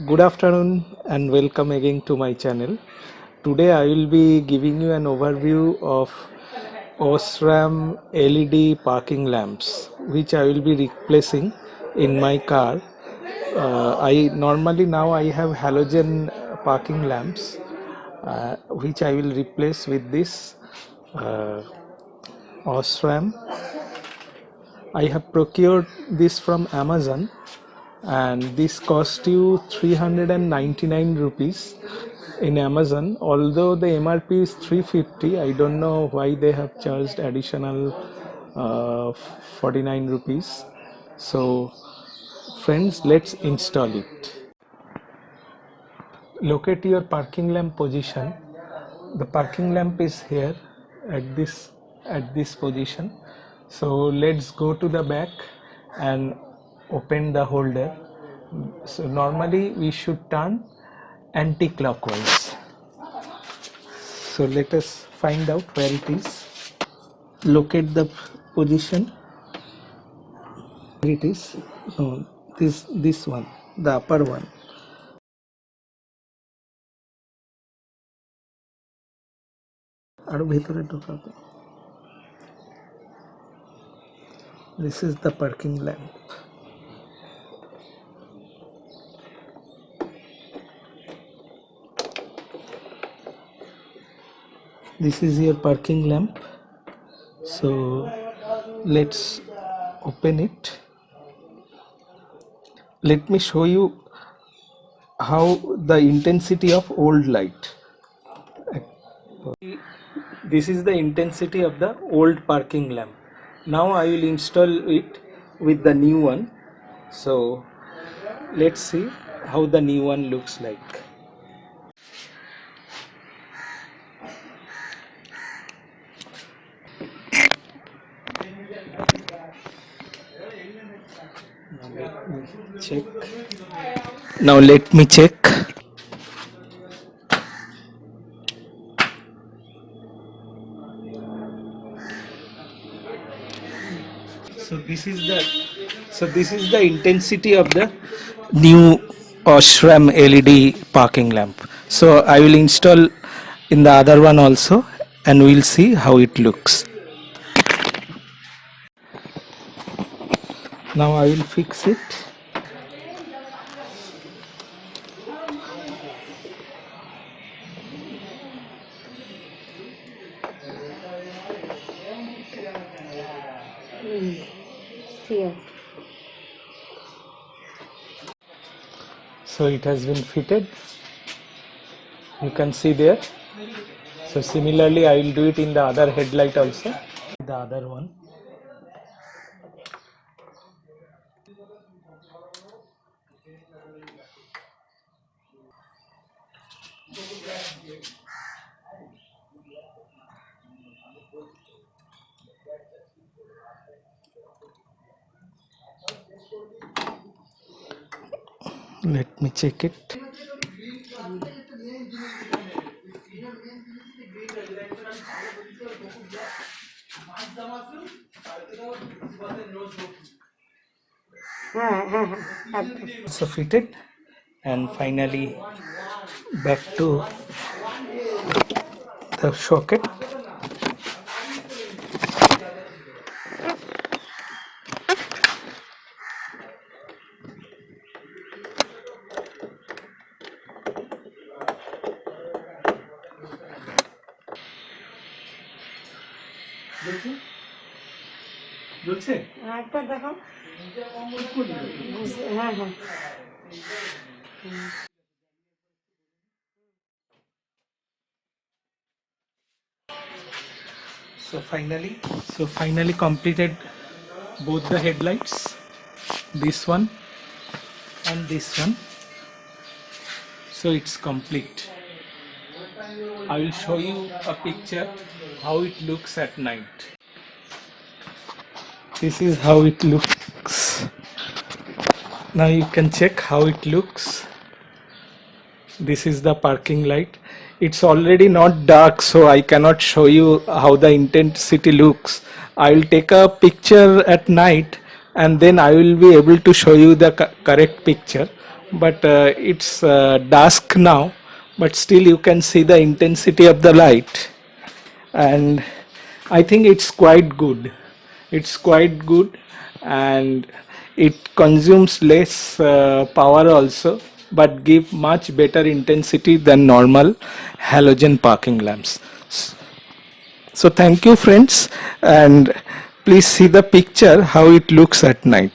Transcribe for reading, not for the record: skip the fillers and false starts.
Good afternoon and welcome again to my channel. Today I will be giving you an overview of Osram LED parking lamps which I will be replacing in my car. I have halogen parking lamps which I will replace with this uh, Osram. I have procured this from Amazon and this cost you 399 rupees in Amazon, although the MRP is 350. I don't know why they have charged additional 49 rupees. So friends, let's install it. Locate your parking lamp position. The parking lamp is here at this position. So let's go to the back and open the holder. So normally we should turn anti-clockwise. So let us find out where it is. Locate the position. Here it is. No, this one, the upper one. This is the parking lamp. This is your parking lamp. So let's open it. Let me show you how the intensity of old light. This is the intensity of the old parking lamp. Now I will install it with the new one. So let's see how the new one looks like. Now let me check. So this is the intensity of the new Osram LED parking lamp. So I will install in the other one also and we'll see how it looks. Now I will fix it. So it has been fitted. You can see there. So similarly I will do it in the other headlight also. The other one. Let me check it. So fitted, and finally back to the socket. So finally completed both the headlights, this one and this one. So it's complete. I will show you a picture how it looks at night. This is how it looks. Now you can check how it looks. This is the parking light. It's already not dark, so I cannot show you how the intensity looks. I will take a picture at night and then I will be able to show you the correct picture. but it's dusk now, but still you can see the intensity of the light, and I think it's quite good. It's quite good, and it consumes less power also, but give much better intensity than normal halogen parking lamps. So thank you friends, and please see the picture how it looks at night.